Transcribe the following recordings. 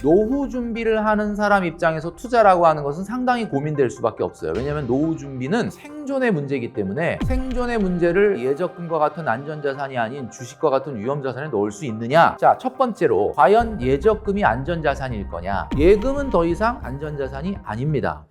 노후 준비를 하는 사람 입장에서 투자라고 하는 것은 상당히 고민될 수밖에 없어요. 왜냐하면 노후 준비는 생존의 문제이기 때문에 생존의 문제를 예적금과 같은 안전자산이 아닌 주식과 같은 위험자산에 넣을 수 있느냐? 자, 첫 번째로 과연 예적금이 안전자산일 거냐? 예금은 더 이상 안전자산이 아닙니다.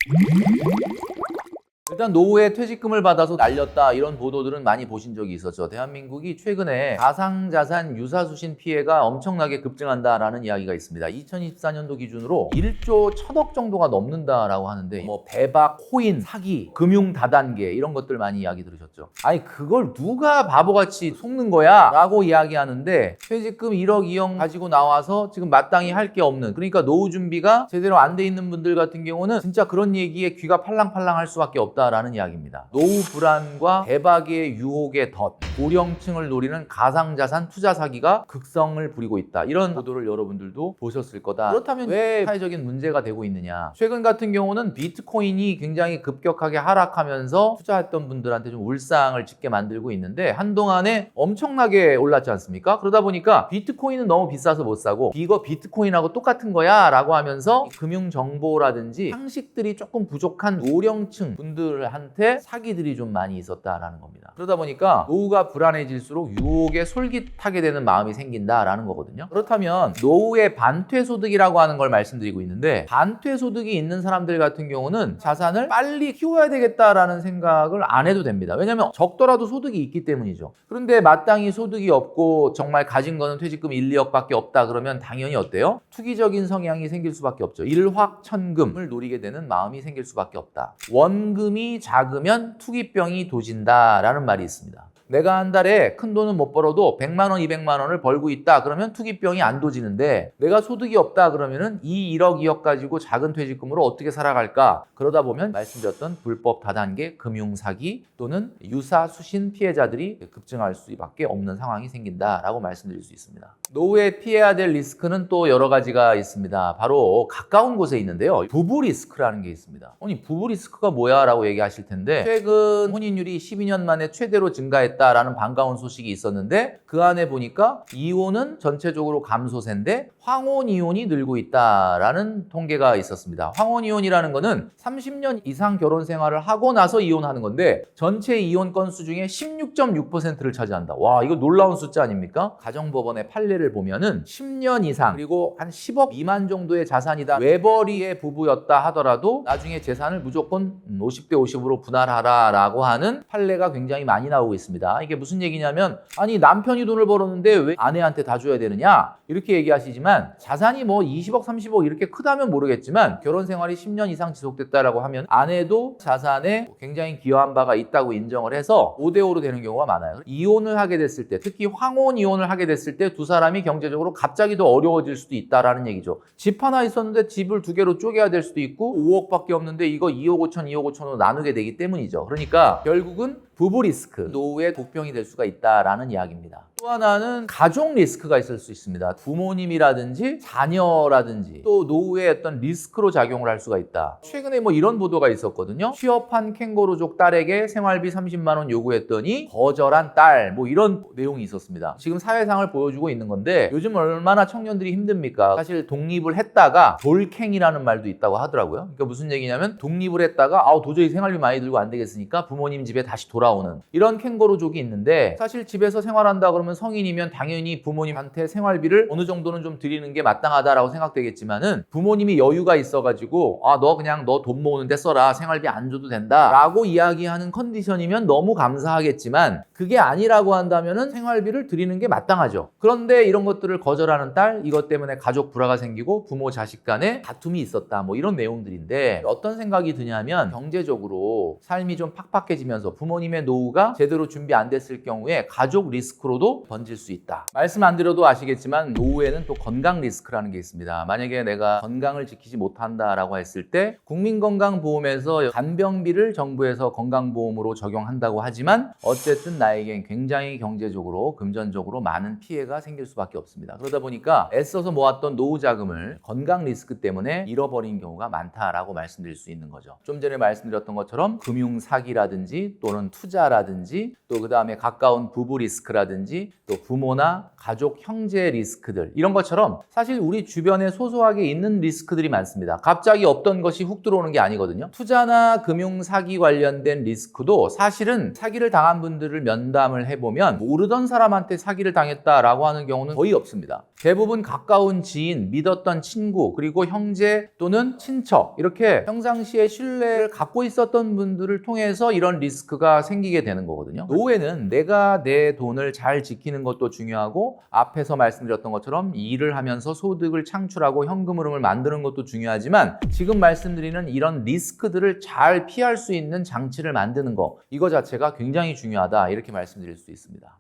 일단 노후에 퇴직금을 받아서 날렸다 이런 보도들은 많이 보신 적이 있었죠. 대한민국이 최근에 가상자산 유사수신 피해가 엄청나게 급증한다라는 이야기가 있습니다. 2024년도 기준으로 1조 1,000억 정도가 넘는다라고 하는데 뭐 배박, 코인, 사기, 금융 다단계 이런 것들 많이 이야기 들으셨죠. 아니 그걸 누가 바보같이 속는 거야? 라고 이야기하는데 퇴직금 1억, 2억 가지고 나와서 지금 마땅히 할 게 없는, 그러니까 노후 준비가 제대로 안 돼 있는 분들 같은 경우는 진짜 그런 얘기에 귀가 팔랑팔랑 할 수밖에 없다라는 이야기입니다. 노후 불안과 대박의 유혹의 덫, 고령층을 노리는 가상자산 투자 사기가 극성을 부리고 있다. 이런 보도를 여러분들도 보셨을 거다. 그렇다면 왜 사회적인 문제가 되고 있느냐? 최근 같은 경우는 비트코인이 굉장히 급격하게 하락하면서 투자했던 분들한테 좀 울상을 짓게 만들고 있는데 한동안에 엄청나게 올랐지 않습니까? 그러다 보니까 비트코인은 너무 비싸서 못 사고 이거 비트코인하고 똑같은 거야 라고 하면서 금융정보라든지 상식들이 조금 부족한 고령층 분들한테 사기들이 좀 많이 있었다라는 겁니다. 그러다 보니까 노후가 불안해질수록 유혹에 솔깃하게 되는 마음이 생긴다라는 거거든요. 그렇다면 노후의 반퇴소득이라고 하는 걸 말씀드리고 있는데, 반퇴소득이 있는 사람들 같은 경우는 자산을 빨리 키워야 되겠다라는 생각을 안 해도 됩니다. 왜냐하면 적더라도 소득이 있기 때문이죠. 그런데 마땅히 소득이 없고 정말 가진 거는 퇴직금 1, 2억밖에 없다 그러면 당연히 어때요? 투기적인 성향이 생길 수밖에 없죠. 일확천금을 노리게 되는 마음이 생길 수밖에 없다. 원금이 작으면 투기병이 도진다라는 말이 있습니다. 내가 한 달에 큰 돈은 못 벌어도 100만 원, 200만 원을 벌고 있다 그러면 투기병이 안 도지는데, 내가 소득이 없다 그러면은 이 1억, 2억 가지고 작은 퇴직금으로 어떻게 살아갈까? 그러다 보면 말씀드렸던 불법 다단계 금융 사기 또는 유사 수신 피해자들이 급증할 수밖에 없는 상황이 생긴다라고 말씀드릴 수 있습니다. 노후에 피해야 될 리스크는 또 여러 가지가 있습니다. 바로 가까운 곳에 있는데요. 부부 리스크라는 게 있습니다. 아니 부부 리스크가 뭐야? 라고 얘기하실 텐데, 최근 혼인율이 12년 만에 최대로 증가했다라는 반가운 소식이 있었는데 그 안에 보니까 이혼은 전체적으로 감소세인데 황혼 이혼이 늘고 있다라는 통계가 있었습니다. 황혼 이혼이라는 거는 30년 이상 결혼 생활을 하고 나서 이혼하는 건데 전체 이혼 건수 중에 16.6%를 차지한다. 와, 이거 놀라운 숫자 아닙니까? 가정법원의 판례를 보면은 10년 이상 그리고 한 10억 미만 정도의 자산이다 외벌이의 부부였다 하더라도 나중에 재산을 무조건 50대 50으로 분할하라 라고 하는 판례가 굉장히 많이 나오고 있습니다. 이게 무슨 얘기냐면, 아니 남편이 돈을 벌었는데 왜 아내한테 다 줘야 되느냐? 이렇게 얘기하시지만 자산이 뭐 20억 30억 이렇게 크다면 모르겠지만 결혼 생활이 10년 이상 지속됐다라고 하면 아내도 자산에 굉장히 기여한 바가 있다고 인정을 해서 5대5로 되는 경우가 많아요. 이혼을 하게 됐을 때, 특히 황혼 이혼을 하게 됐을 때 두 사람이 경제적으로 갑자기 더 어려워질 수도 있다라는 얘기죠. 집 하나 있었는데 집을 두 개로 쪼개야 될 수도 있고 5억밖에 없는데 이거 2억 5천 2억 5천으로 나누게 되기 때문이죠. 그러니까 결국은 부부 리스크, 노후의 독병이 될 수가 있다라는 이야기입니다. 또 하나는 가족 리스크가 있을 수 있습니다. 부모님이라든지 자녀라든지 또 노후의 어떤 리스크로 작용을 할 수가 있다. 최근에 뭐 이런 보도가 있었거든요. 취업한 캥거루족 딸에게 생활비 30만 원 요구했더니 거절한 딸, 뭐 이런 내용이 있었습니다. 지금 사회상을 보여주고 있는 건데 요즘 얼마나 청년들이 힘듭니까? 사실 독립을 했다가 돌캥이라는 말도 있다고 하더라고요. 그러니까 무슨 얘기냐면 독립을 했다가 도저히 생활비 많이 들고 안 되겠으니까 부모님 집에 다시 돌아오는 이런 캥거루족이 있는데, 사실 집에서 생활한다 그러면 성인이면 당연히 부모님한테 생활비를 어느 정도는 좀 드리는 게 마땅하다라고 생각되겠지만은 부모님이 여유가 있어가지고 너 그냥 너 돈 모으는데 써라, 생활비 안 줘도 된다 라고 이야기하는 컨디션이면 너무 감사하겠지만 그게 아니라고 한다면은 생활비를 드리는 게 마땅하죠. 그런데 이런 것들을 거절하는 딸, 이것 때문에 가족 불화가 생기고 부모 자식 간에 다툼이 있었다, 뭐 이런 내용들인데 어떤 생각이 드냐면, 경제적으로 삶이 좀 팍팍해지면서 부모님의 노후가 제대로 준비 안 됐을 경우에 가족 리스크로도 번질 수 있다. 말씀 안 드려도 아시겠지만 노후에는 또 건강 리스크라는 게 있습니다. 만약에 내가 건강을 지키지 못한다라고 했을 때 국민건강보험에서 간병비를 정부에서 건강보험으로 적용한다고 하지만 어쨌든 나에겐 굉장히 경제적으로 금전적으로 많은 피해가 생길 수밖에 없습니다. 그러다 보니까 애써서 모았던 노후 자금을 건강 리스크 때문에 잃어버린 경우가 많다라고 말씀드릴 수 있는 거죠. 좀 전에 말씀드렸던 것처럼 금융 사기라든지 또는 투자라든지 또 그 다음에 가까운 부부 리스크라든지 리스크라든지 또 부모나 가족, 형제 리스크들 이런 것처럼 사실 우리 주변에 소소하게 있는 리스크들이 많습니다. 갑자기 없던 것이 훅 들어오는 게 아니거든요. 투자나 금융 사기 관련된 리스크도 사실은 사기를 당한 분들을 면담을 해보면 모르던 사람한테 사기를 당했다라고 하는 경우는 거의 없습니다. 대부분 가까운 지인, 믿었던 친구, 그리고 형제 또는 친척 이렇게 평상시에 신뢰를 갖고 있었던 분들을 통해서 이런 리스크가 생기게 되는 거거든요. 노후에는 내가 내 돈을 잘 지키는 것도 중요하고 앞에서 말씀드렸던 것처럼 일을 하면서 소득을 창출하고 현금 흐름을 만드는 것도 중요하지만 지금 말씀드리는 이런 리스크들을 잘 피할 수 있는 장치를 만드는 거 이거 자체가 굉장히 중요하다 이렇게 말씀드릴 수 있습니다.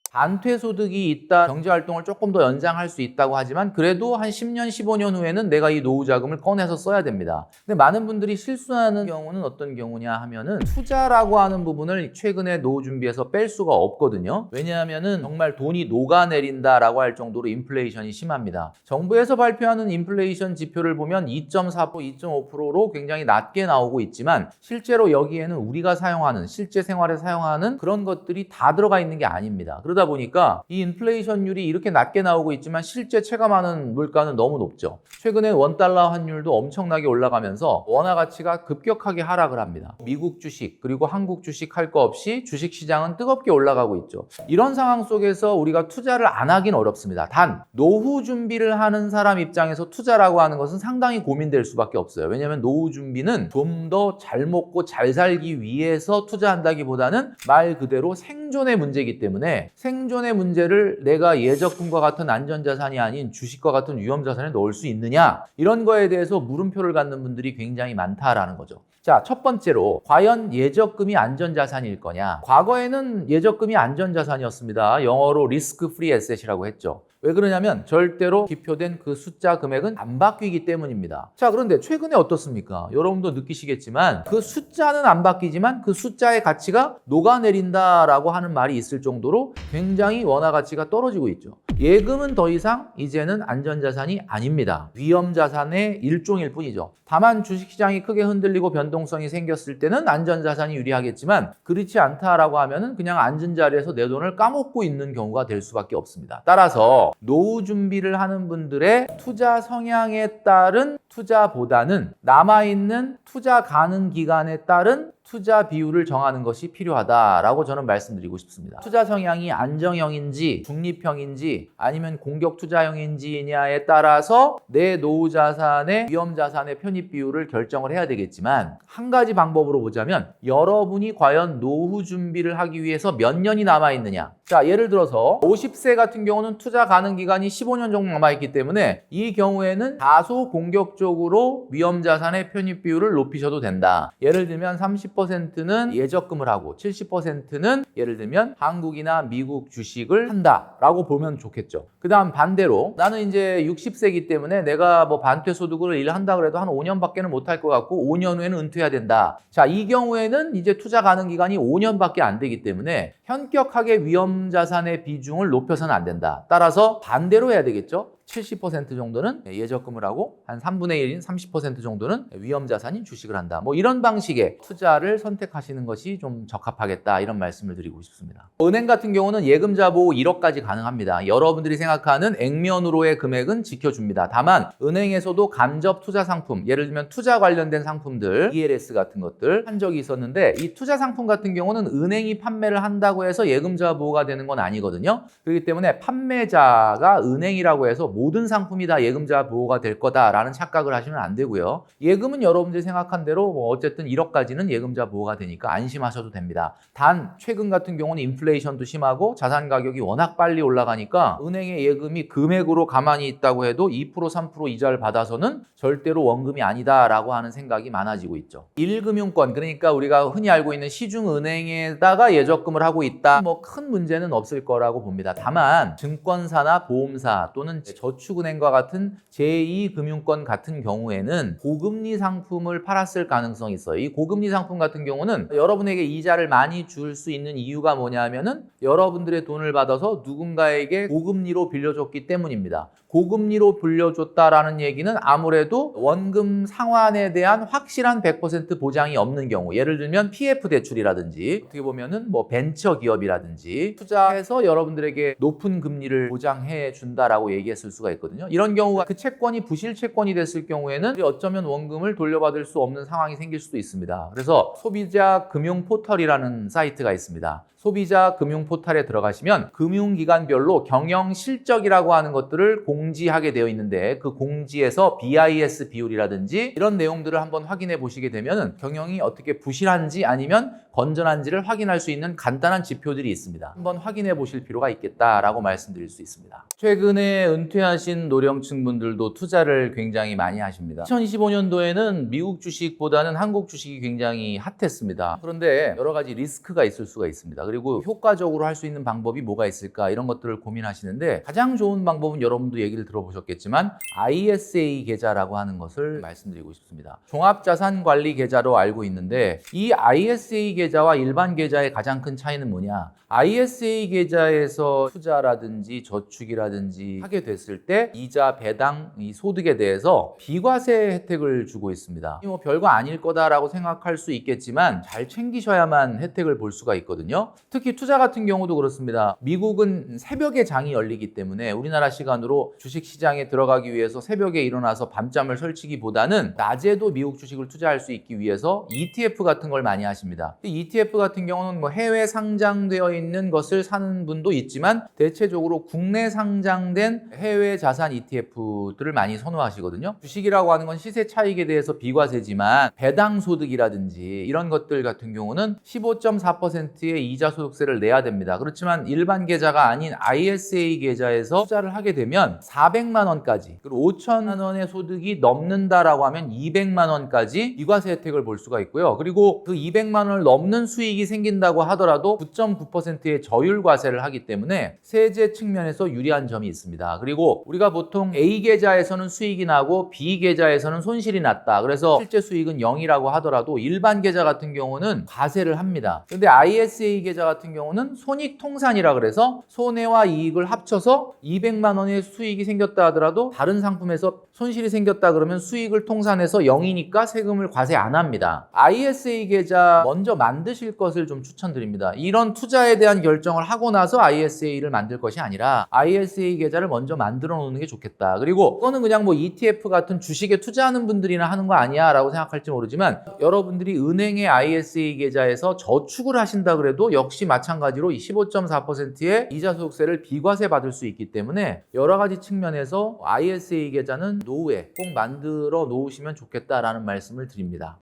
반퇴소득이 있다, 경제활동을 조금 더 연장할 수 있다고 하지만 그래도 한 10년, 15년 후에는 내가 이 노후자금을 꺼내서 써야 됩니다. 근데 많은 분들이 실수하는 경우는 어떤 경우냐 하면은 투자라고 하는 부분을 최근에 노후 준비에서 뺄 수가 없거든요. 왜냐하면은 정말 돈이 녹아내린다라고 할 정도로 인플레이션이 심합니다. 정부에서 발표하는 인플레이션 지표를 보면 2.4%, 2.5%로 굉장히 낮게 나오고 있지만 실제로 여기에는 우리가 사용하는, 실제 생활에 사용하는 그런 것들이 다 들어가 있는 게 아닙니다. 그러다 보니까 이 인플레이션율이 이렇게 낮게 나오고 있지만 실제 체감하는 물가는 너무 높죠. 최근에 원달러 환율도 엄청나게 올라가면서 원화 가치가 급격하게 하락을 합니다. 미국 주식 그리고 한국 주식 할 거 없이 주식시장은 뜨겁게 올라가고 있죠. 이런 상황 속에서 우리가 투자를 안 하긴 어렵습니다. 단 노후 준비를 하는 사람 입장에서 투자라고 하는 것은 상당히 고민될 수밖에 없어요. 왜냐하면 노후 준비는 좀 더 잘 먹고 잘 살기 위해서 투자한다기보다는 말 그대로 생존의 문제이기 때문에 생존의 문제를 내가 예적금과 같은 안전자산이 아닌 주식과 같은 위험자산에 넣을 수 있느냐 이런 거에 대해서 물음표를 갖는 분들이 굉장히 많다라는 거죠. 자, 첫 번째로 과연 예적금이 안전자산일 거냐? 과거에는 예적금이 안전자산이었습니다. 영어로 리스크 프리 에셋이라고 했죠. 왜 그러냐면 절대로 기표된 그 숫자 금액은 안 바뀌기 때문입니다. 자, 그런데 최근에 어떻습니까? 여러분도 느끼시겠지만 그 숫자는 안 바뀌지만 그 숫자의 가치가 녹아내린다라고 하는 말이 있을 정도로 굉장히 원화 가치가 떨어지고 있죠. 예금은 더 이상 이제는 안전자산이 아닙니다. 위험자산의 일종일 뿐이죠. 다만 주식시장이 크게 흔들리고 변동성이 생겼을 때는 안전자산이 유리하겠지만 그렇지 않다라고 하면은 그냥 앉은 자리에서 내 돈을 까먹고 있는 경우가 될 수밖에 없습니다. 따라서 노후 준비를 하는 분들의 투자 성향에 따른 투자보다는 남아있는 투자 가능 기간에 따른 투자 비율을 정하는 것이 필요하다라고 저는 말씀드리고 싶습니다. 투자 성향이 안정형인지 중립형인지 아니면 공격 투자형인지냐에 따라서 내 노후 자산의 위험 자산의 편입 비율을 결정을 해야 되겠지만 한 가지 방법으로 보자면 여러분이 과연 노후 준비를 하기 위해서 몇 년이 남아 있느냐. 자, 예를 들어서 50세 같은 경우는 투자 가능 기간이 15년 정도 남아 있기 때문에 이 경우에는 다소 공격적으로 위험 자산의 편입 비율을 높이셔도 된다. 예를 들면 30%는 예적금을 하고 70%는 예를 들면 한국이나 미국 주식을 한다라고 보면 좋겠죠. 그 다음 반대로 나는 이제 60세이기 때문에 내가 뭐 반퇴 소득을 일한다 그래도 한 5년밖에는 못할 것 같고 5년 후에는 은퇴해야 된다. 자, 이 경우에는 이제 투자 가능 기간이 5년밖에 안 되기 때문에 현격하게 위험 자산의 비중을 높여서는 안 된다. 따라서 반대로 해야 되겠죠. 70% 정도는 예적금을 하고 한 3분의 1인 30% 정도는 위험자산인 주식을 한다. 뭐 이런 방식의 투자를 선택하시는 것이 좀 적합하겠다 이런 말씀을 드리고 싶습니다. 은행 같은 경우는 예금자 보호 1억까지 가능합니다. 여러분들이 생각하는 액면으로의 금액은 지켜줍니다. 다만 은행에서도 간접 투자 상품, 예를 들면 투자 관련된 상품들, ELS 같은 것들 한 적이 있었는데 이 투자 상품 같은 경우는 은행이 판매를 한다고 해서 예금자 보호가 되는 건 아니거든요. 그렇기 때문에 판매자가 은행이라고 해서 모든 상품이 다 예금자 보호가 될 거다라는 착각을 하시면 안 되고요. 예금은 여러분들이 생각한 대로 뭐 어쨌든 1억까지는 예금자 보호가 되니까 안심하셔도 됩니다. 단 최근 같은 경우는 인플레이션도 심하고 자산 가격이 워낙 빨리 올라가니까 은행의 예금이 금액으로 가만히 있다고 해도 2%, 3% 이자를 받아서는 절대로 원금이 아니다라고 하는 생각이 많아지고 있죠. 1금융권, 그러니까 우리가 흔히 알고 있는 시중은행에다가 예적금을 하고 있다. 뭐 큰 문제는 없을 거라고 봅니다. 다만 증권사나 보험사 또는 저축은행과 같은 제2금융권 같은 경우에는 고금리 상품을 팔았을 가능성이 있어요. 이 고금리 상품 같은 경우는 여러분에게 이자를 많이 줄 수 있는 이유가 뭐냐면은 여러분들의 돈을 받아서 누군가에게 고금리로 빌려줬기 때문입니다. 고금리로 불려줬다라는 얘기는 아무래도 원금 상환에 대한 확실한 100% 보장이 없는 경우, 예를 들면 PF 대출이라든지 어떻게 보면은 뭐 벤처 기업이라든지 투자해서 여러분들에게 높은 금리를 보장해 준다라고 얘기했을 수가 있거든요. 이런 경우가 그 채권이 부실 채권이 됐을 경우에는 어쩌면 원금을 돌려받을 수 없는 상황이 생길 수도 있습니다. 그래서 소비자 금융 포털이라는 사이트가 있습니다. 소비자 금융 포털에 들어가시면 금융기관별로 경영 실적이라고 하는 것들을 공지하게 되어 있는데, 그 공지에서 BIS 비율이라든지 이런 내용들을 한번 확인해 보시게 되면 경영이 어떻게 부실한지 아니면 건전한지를 확인할 수 있는 간단한 지표들이 있습니다. 한번 확인해 보실 필요가 있겠다라고 말씀드릴 수 있습니다. 최근에 은퇴하신 노령층 분들도 투자를 굉장히 많이 하십니다. 2025년도에는 미국 주식보다는 한국 주식이 굉장히 핫했습니다. 그런데 여러 가지 리스크가 있을 수가 있습니다. 그리고 효과적으로 할 수 있는 방법이 뭐가 있을까, 이런 것들을 고민하시는데, 가장 좋은 방법은 여러분도 얘기를 들어보셨겠지만 ISA 계좌라고 하는 것을 말씀드리고 싶습니다. 종합자산관리 계좌로 알고 있는데, 이 ISA 계좌와 일반 계좌의 가장 큰 차이는 뭐냐? ISA 계좌에서 투자라든지 저축이라든지 하게 됐을 때 이자, 배당, 이 소득에 대해서 비과세 혜택을 주고 있습니다. 뭐 별거 아닐 거다라고 생각할 수 있겠지만 잘 챙기셔야만 혜택을 볼 수가 있거든요. 특히 투자 같은 경우도 그렇습니다. 미국은 새벽에 장이 열리기 때문에 우리나라 시간으로 주식시장에 들어가기 위해서 새벽에 일어나서 밤잠을 설치기보다는 낮에도 미국 주식을 투자할 수 있기 위해서 ETF 같은 걸 많이 하십니다. ETF 같은 경우는 뭐 해외 상장되어 있는 것을 사는 분도 있지만 대체적으로 국내 상장된 해외 자산 ETF들을 많이 선호하시거든요. 주식이라고 하는 건 시세 차익에 대해서 비과세지만 배당 소득이라든지 이런 것들 같은 경우는 15.4%의 이자 소득세를 내야 됩니다. 그렇지만 일반 계좌가 아닌 ISA 계좌에서 투자를 하게 되면 400만 원까지, 그리고 5천만 원의 소득이 넘는다라고 하면 200만 원까지 비과세 혜택을 볼 수가 있고요. 그리고 그 200만 원을 넘는 수익이 생긴다고 하더라도 9.9%의 저율 과세를 하기 때문에 세제 측면에서 유리한 점이 있습니다. 그리고 우리가 보통 A 계좌에서는 수익이 나고 B 계좌에서는 손실이 났다, 그래서 실제 수익은 0이라고 하더라도 일반 계좌 같은 경우는 과세를 합니다. 근데 ISA 계좌 같은 경우는 손익통산이라 그래서 손해와 이익을 합쳐서 200만 원의 수익이 생겼다 하더라도 다른 상품에서 손실이 생겼다 그러면 수익을 통산해서 0이니까 세금을 과세 안 합니다. ISA 계좌 먼저 만드실 것을 좀 추천드립니다. 이런 투자에 대한 결정을 하고 나서 ISA를 만들 것이 아니라 ISA 계좌를 먼저 만들어 놓는 게 좋겠다. 그리고 그거는 그냥 뭐 ETF 같은 주식에 투자하는 분들이나 하는 거 아니야 라고 생각할지 모르지만, 여러분들이 은행의 ISA 계좌에서 저축을 하신다 그래도 역시 마찬가지로 15.4%의 이자 소득세를 비과세 받을 수 있기 때문에 여러 가지 측면에서 ISA 계좌는 노후에 꼭 만들어 놓으시면 좋겠다라는 말씀을 드립니다.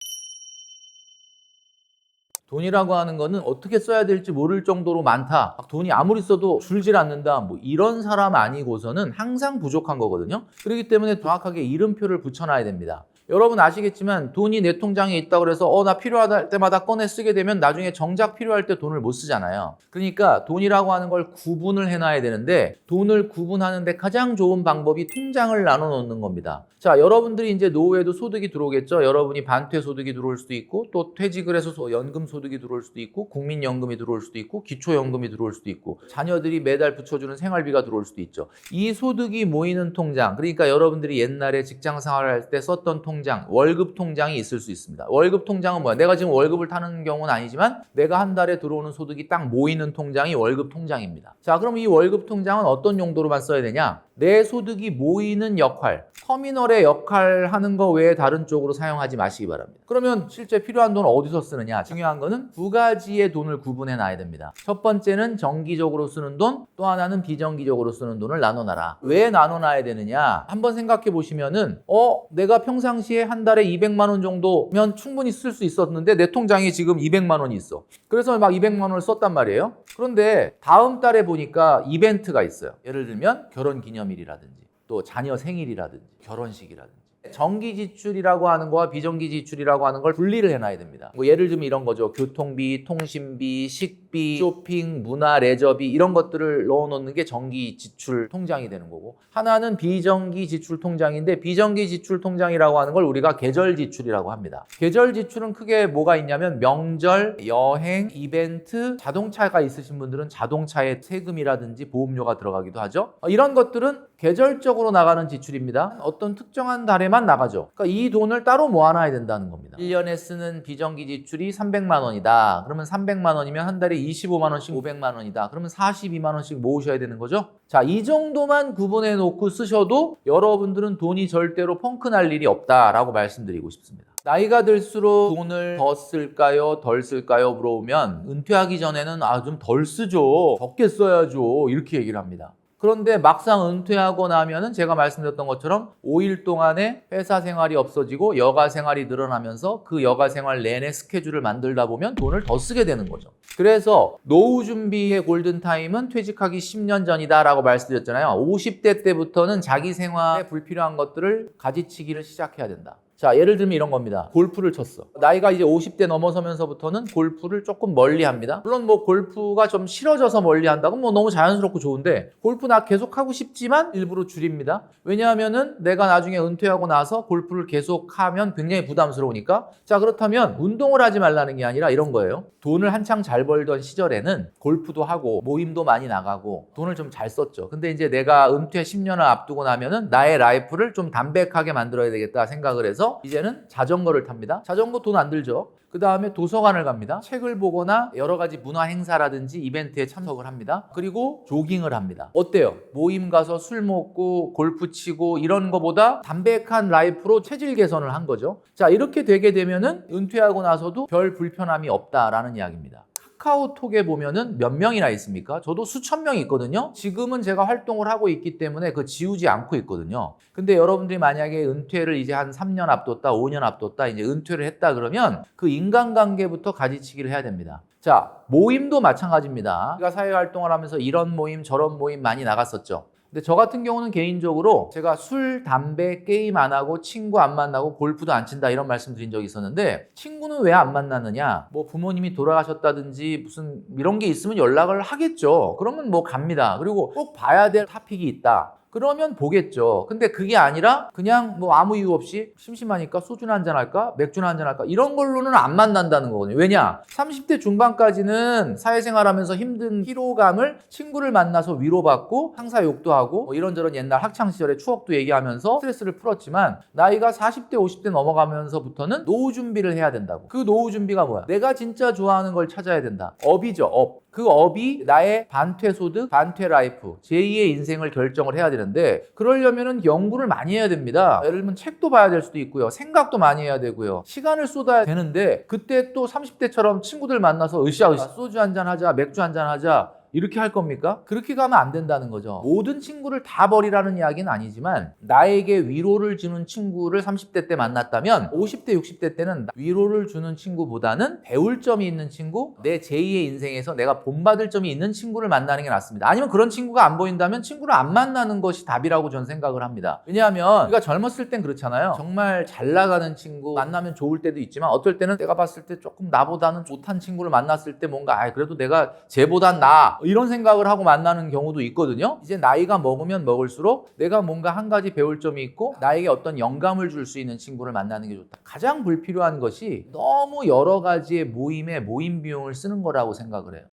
돈이라고 하는 거는 어떻게 써야 될지 모를 정도로 많다, 돈이 아무리 써도 줄질 않는다, 뭐 이런 사람 아니고서는 항상 부족한 거거든요. 그렇기 때문에 정확하게 이름표를 붙여놔야 됩니다. 여러분 아시겠지만 돈이 내 통장에 있다고 해서 나 필요할 때마다 꺼내 쓰게 되면 나중에 정작 필요할 때 돈을 못 쓰잖아요. 그러니까 돈이라고 하는 걸 구분을 해놔야 되는데, 돈을 구분하는데 가장 좋은 방법이 통장을 나눠 놓는 겁니다. 자, 여러분들이 이제 노후에도 소득이 들어오겠죠. 여러분이 반퇴 소득이 들어올 수도 있고, 또 퇴직을 해서 연금 소득이 들어올 수도 있고, 국민연금이 들어올 수도 있고, 기초연금이 들어올 수도 있고, 자녀들이 매달 붙여주는 생활비가 들어올 수도 있죠. 이 소득이 모이는 통장, 그러니까 여러분들이 옛날에 직장 생활할 때 썼던 통장, 월급 통장이 있을 수 있습니다. 월급 통장은 뭐야? 내가 지금 월급을 타는 경우는 아니지만 내가 한 달에 들어오는 소득이 딱 모이는 통장이 월급 통장입니다. 자, 그럼 이 월급 통장은 어떤 용도로만 써야 되냐? 내 소득이 모이는 역할, 터미널의 역할 하는 거 외에 다른 쪽으로 사용하지 마시기 바랍니다. 그러면 실제 필요한 돈을 어디서 쓰느냐? 중요한 거는 두 가지의 돈을 구분해 놔야 됩니다. 첫 번째는 정기적으로 쓰는 돈, 또 하나는 비정기적으로 쓰는 돈을 나눠놔라. 왜 나눠놔야 되느냐? 한번 생각해 보시면은 내가 평상시에 한 달에 200만 원 정도면 충분히 쓸 수 있었는데 내 통장에 지금 200만 원이 있어. 그래서 막 200만 원을 썼단 말이에요. 그런데 다음 달에 보니까 이벤트가 있어요. 예를 들면 결혼기념일이라든지 또 자녀 생일이라든지 결혼식이라든지. 정기 지출이라고 하는 거와 비정기 지출이라고 하는 걸 분리를 해놔야 됩니다. 뭐 예를 들면 이런 거죠. 교통비, 통신비, 식비, 쇼핑, 문화, 레저비 이런 것들을 넣어놓는 게 정기 지출 통장이 되는 거고, 하나는 비정기 지출 통장인데 비정기 지출 통장이라고 하는 걸 우리가 계절 지출이라고 합니다. 계절 지출은 크게 뭐가 있냐면 명절, 여행, 이벤트, 자동차가 있으신 분들은 자동차에 세금이라든지 보험료가 들어가기도 하죠. 이런 것들은 계절적으로 나가는 지출입니다. 어떤 특정한 달에만 나가죠. 그러니까 이 돈을 따로 모아놔야 된다는 겁니다. 1년에 쓰는 비정기 지출이 300만 원이다. 그러면 300만 원이면 한 달에 25만 원씩 500만 원이다. 그러면 42만 원씩 모으셔야 되는 거죠. 자, 이 정도만 구분해 놓고 쓰셔도 여러분들은 돈이 절대로 펑크 날 일이 없다라고 말씀드리고 싶습니다. 나이가 들수록 돈을 더 쓸까요? 덜 쓸까요? 물어보면 은퇴하기 전에는 좀 덜 쓰죠. 적게 써야죠. 이렇게 얘기를 합니다. 그런데 막상 은퇴하고 나면은 제가 말씀드렸던 것처럼 5일 동안에 회사 생활이 없어지고 여가 생활이 늘어나면서 그 여가 생활 내내 스케줄을 만들다 보면 돈을 더 쓰게 되는 거죠. 그래서 노후 준비의 골든타임은 퇴직하기 10년 전이다 라고 말씀드렸잖아요. 50대 때부터는 자기 생활에 불필요한 것들을 가지치기를 시작해야 된다. 자, 예를 들면 이런 겁니다. 골프를 쳤어. 나이가 이제 50대 넘어서면서부터는 골프를 조금 멀리 합니다. 물론 뭐 골프가 좀 싫어져서 멀리 한다고 뭐 너무 자연스럽고 좋은데, 골프 나 계속 하고 싶지만 일부러 줄입니다. 왜냐하면은 내가 나중에 은퇴하고 나서 골프를 계속 하면 굉장히 부담스러우니까. 자, 그렇다면 운동을 하지 말라는 게 아니라 이런 거예요. 돈을 한창 잘 벌던 시절에는 골프도 하고 모임도 많이 나가고 돈을 좀 잘 썼죠. 근데 이제 내가 은퇴 10년을 앞두고 나면은 나의 라이프를 좀 담백하게 만들어야 되겠다 생각을 해서 이제는 자전거를 탑니다. 자전거 돈 안 들죠. 그 다음에 도서관을 갑니다. 책을 보거나 여러 가지 문화 행사라든지 이벤트에 참석을 합니다. 그리고 조깅을 합니다. 어때요? 모임 가서 술 먹고 골프 치고 이런 거보다 담백한 라이프로 체질 개선을 한 거죠. 자, 이렇게 되게 되면은 은퇴하고 나서도 별 불편함이 없다라는 이야기입니다. 카카오톡에 보면은 몇 명이나 있습니까? 저도 수천 명이 있거든요. 지금은 제가 활동을 하고 있기 때문에 지우지 않고 있거든요. 근데 여러분들이 만약에 은퇴를 이제 한 3년 앞뒀다, 5년 앞뒀다, 이제 은퇴를 했다 그러면 그 인간관계부터 가지치기를 해야 됩니다. 자, 모임도 마찬가지입니다. 우리가 사회활동을 하면서 이런 모임, 저런 모임 많이 나갔었죠. 근데 저 같은 경우는 개인적으로 제가 술, 담배, 게임 안 하고 친구 안 만나고 골프도 안 친다 이런 말씀 드린 적이 있었는데, 친구는 왜 안 만나느냐? 뭐 부모님이 돌아가셨다든지 무슨 이런 게 있으면 연락을 하겠죠. 그러면 뭐 갑니다. 그리고 꼭 봐야 될 토픽이 있다. 그러면 보겠죠. 근데 그게 아니라 그냥 뭐 아무 이유 없이 심심하니까 소주나 한잔 할까? 맥주나 한잔 할까? 이런 걸로는 안 만난다는 거거든요. 왜냐? 30대 중반까지는 사회생활하면서 힘든 피로감을 친구를 만나서 위로받고 상사 욕도 하고 뭐 이런저런 옛날 학창시절의 추억도 얘기하면서 스트레스를 풀었지만, 나이가 40대 50대 넘어가면서부터는 노후 준비를 해야 된다고. 그 노후 준비가 뭐야? 내가 진짜 좋아하는 걸 찾아야 된다. 업이죠, 업. 그 업이 나의 반퇴소득, 반퇴라이프, 제2의 인생을 결정을 해야 되는데, 그러려면은 연구를 많이 해야 됩니다. 예를 들면 책도 봐야 될 수도 있고요. 생각도 많이 해야 되고요. 시간을 쏟아야 되는데, 그때 또 30대처럼 친구들 만나서 으쌰으쌰 소주 한잔 하자, 맥주 한잔 하자 이렇게 할 겁니까? 그렇게 가면 안 된다는 거죠. 모든 친구를 다 버리라는 이야기는 아니지만, 나에게 위로를 주는 친구를 30대 때 만났다면 50대, 60대 때는 위로를 주는 친구보다는 배울 점이 있는 친구, 내 제2의 인생에서 내가 본받을 점이 있는 친구를 만나는 게 낫습니다. 아니면 그런 친구가 안 보인다면 친구를 안 만나는 것이 답이라고 저는 생각을 합니다. 왜냐하면 우리가 젊었을 땐 그렇잖아요. 정말 잘 나가는 친구 만나면 좋을 때도 있지만, 어떨 때는 내가 봤을 때 조금 나보다는 못한 친구를 만났을 때 뭔가 그래도 내가 쟤보단 나아 이런 생각을 하고 만나는 경우도 있거든요. 이제 나이가 먹으면 먹을수록 내가 뭔가 한 가지 배울 점이 있고 나에게 어떤 영감을 줄 수 있는 친구를 만나는 게 좋다. 가장 불필요한 것이 너무 여러 가지의 모임에 모임 비용을 쓰는 거라고 생각을 해요.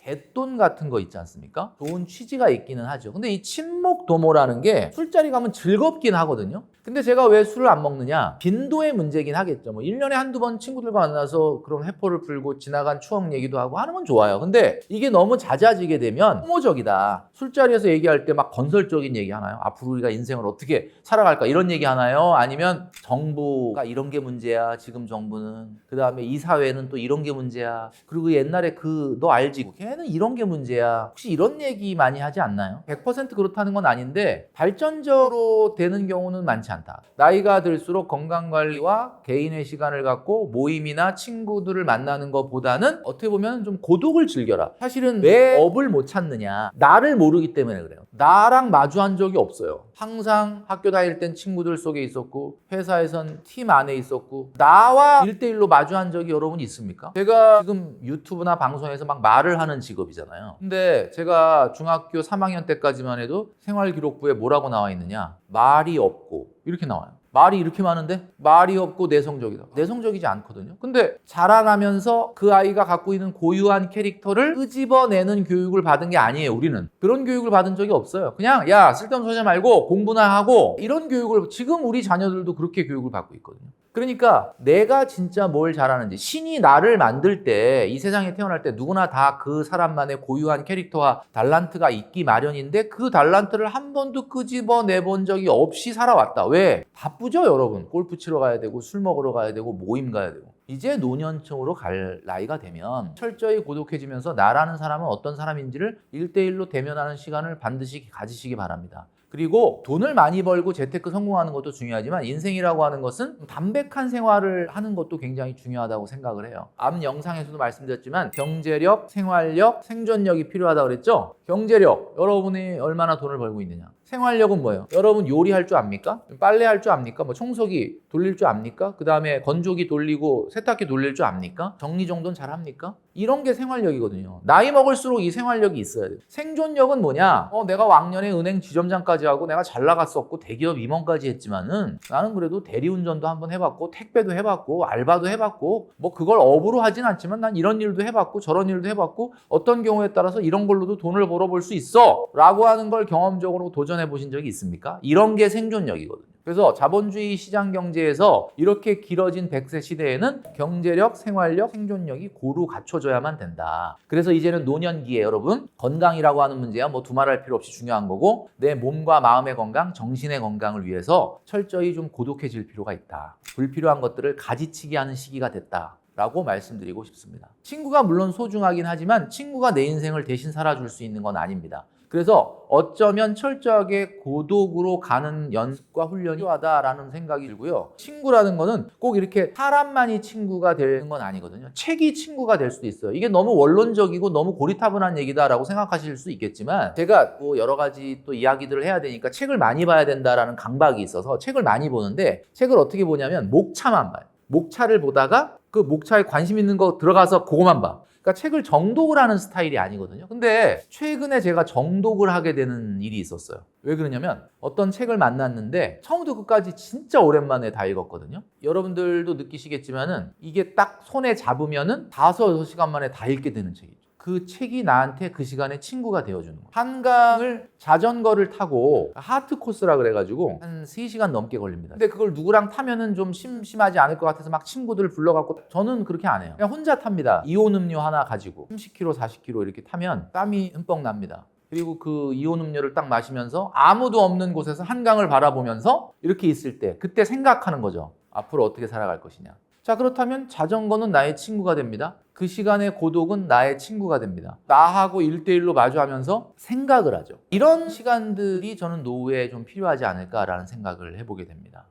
갯돈 같은 거 있지 않습니까? 좋은 취지가 있기는 하죠. 근데 이 친목 도모라는 게 술자리 가면 즐겁긴 하거든요. 근데 제가 왜 술을 안 먹느냐? 빈도의 문제긴 하겠죠. 뭐 1년에 한두 번 친구들과 만나서 그런 회포를 풀고 지나간 추억 얘기도 하고 하는 건 좋아요. 근데 이게 너무 잦아지게 되면 소모적이다. 술자리에서 얘기할 때 막 건설적인 얘기 하나요? 앞으로 우리가 인생을 어떻게 살아갈까? 이런 얘기 하나요? 아니면 정부가 이런 게 문제야, 지금 정부는. 그 다음에 이 사회는 또 이런 게 문제야. 그리고 옛날에 너 알지? 걔는 이런 게 문제야. 혹시 이런 얘기 많이 하지 않나요? 100% 그렇다는 건 아닌데 발전적으로 되는 경우는 많지 않다. 나이가 들수록 건강관리와 개인의 시간을 갖고 모임이나 친구들을 만나는 것보다는 어떻게 보면 좀 고독을 즐겨라. 사실은 왜 업을 못 찾느냐? 나를 모르기 때문에 그래요. 나랑 마주한 적이 없어요. 항상 학교 다닐 땐 친구들 속에 있었고 회사에선 팀 안에 있었고 나와 1대1로 마주한 적이 여러분 있습니까? 제가 지금 유튜브나 방송에서 막 말을 하는 직업이잖아요. 근데 제가 중학교 3학년 때까지만 해도 생활기록부에 뭐라고 나와 있느냐? 말이 없고 이렇게 나와요. 말이 이렇게 많은데 말이 없고 내성적이다. 내성적이지 않거든요. 근데 자라나면서 그 아이가 갖고 있는 고유한 캐릭터를 끄집어내는 교육을 받은 게 아니에요. 우리는 그런 교육을 받은 적이 없어요. 그냥 야 쓸데없는 소리 하지 말고 공부나 하고 이런 교육을 지금 우리 자녀들도 그렇게 교육을 받고 있거든요. 그러니까 내가 진짜 뭘 잘하는지 신이 나를 만들 때 이 세상에 태어날 때 누구나 다 그 사람만의 고유한 캐릭터와 달란트가 있기 마련인데 그 달란트를 한 번도 끄집어내 본 적이 없이 살아왔다. 왜? 바쁘죠 여러분. 골프 치러 가야 되고 술 먹으러 가야 되고 모임 가야 되고. 이제 노년층으로 갈 나이가 되면 철저히 고독해지면서 나라는 사람은 어떤 사람인지를 1대1로 대면하는 시간을 반드시 가지시기 바랍니다. 그리고 돈을 많이 벌고 재테크 성공하는 것도 중요하지만 인생이라고 하는 것은 담백한 생활을 하는 것도 굉장히 중요하다고 생각을 해요. 앞 영상에서도 말씀드렸지만 경제력, 생활력, 생존력이 필요하다고 그랬죠? 경제력, 여러분이 얼마나 돈을 벌고 있느냐. 생활력은 뭐예요? 여러분 요리할 줄 압니까? 빨래할 줄 압니까? 뭐 청소기 돌릴 줄 압니까? 그 다음에 건조기 돌리고 세탁기 돌릴 줄 압니까? 정리정돈 잘 합니까? 이런 게 생활력이거든요. 나이 먹을수록 이 생활력이 있어야 돼요. 생존력은 뭐냐? 내가 왕년에 은행 지점장까지 하고 내가 잘 나갔었고 대기업 임원까지 했지만은 나는 그래도 대리운전도 한번 해봤고 택배도 해봤고 알바도 해봤고 뭐 그걸 업으로 하진 않지만 난 이런 일도 해봤고 저런 일도 해봤고 어떤 경우에 따라서 이런 걸로도 돈을 벌어볼 수 있어 라고 하는 걸 경험적으로 도전해 보신 적이 있습니까? 이런 게 생존력이거든요. 그래서 자본주의 시장 경제에서 이렇게 길어진 100세 시대에는 경제력, 생활력, 생존력이 고루 갖춰져야만 된다. 그래서 이제는 노년기에 여러분 건강이라고 하는 문제야 뭐 두말할 필요 없이 중요한 거고 내 몸과 마음의 건강, 정신의 건강을 위해서 철저히 좀 고독해질 필요가 있다. 불필요한 것들을 가지치기 하는 시기가 됐다. 라고 말씀드리고 싶습니다. 친구가 물론 소중하긴 하지만 친구가 내 인생을 대신 살아줄 수 있는 건 아닙니다. 그래서 어쩌면 철저하게 고독으로 가는 연습과 훈련이 필요하다라는 생각이 들고요. 친구라는 거는 꼭 이렇게 사람만이 친구가 되는 건 아니거든요. 책이 친구가 될 수도 있어요. 이게 너무 원론적이고 너무 고리타분한 얘기다라고 생각하실 수 있겠지만 제가 뭐 여러 가지 또 이야기들을 해야 되니까 책을 많이 봐야 된다라는 강박이 있어서 책을 많이 보는데 책을 어떻게 보냐면 목차만 봐요. 목차를 보다가 그 목차에 관심 있는 거 들어가서 그거만 봐. 그러니까 책을 정독을 하는 스타일이 아니거든요. 근데 최근에 제가 정독을 하게 되는 일이 있었어요. 왜 그러냐면 어떤 책을 만났는데 처음부터 끝까지 진짜 오랜만에 다 읽었거든요. 여러분들도 느끼시겠지만은 이게 딱 손에 잡으면은 5-6시간 만에 다 읽게 되는 책이죠. 그 책이 나한테 그 시간에 친구가 되어주는 거예요. 한강을 자전거를 타고 하트 코스라 그래가지고 한 3시간 넘게 걸립니다. 근데 그걸 누구랑 타면은 좀 심심하지 않을 것 같아서 막 친구들 불러갖고 저는 그렇게 안 해요. 그냥 혼자 탑니다. 이온 음료 하나 가지고 30km, 40km 이렇게 타면 땀이 흠뻑 납니다. 그리고 그 이온 음료를 딱 마시면서 아무도 없는 곳에서 한강을 바라보면서 이렇게 있을 때 그때 생각하는 거죠. 앞으로 어떻게 살아갈 것이냐. 자, 그렇다면 자전거는 나의 친구가 됩니다. 그 시간의 고독은 나의 친구가 됩니다. 나하고 1대1로 마주하면서 생각을 하죠. 이런 시간들이 저는 노후에 좀 필요하지 않을까라는 생각을 해보게 됩니다.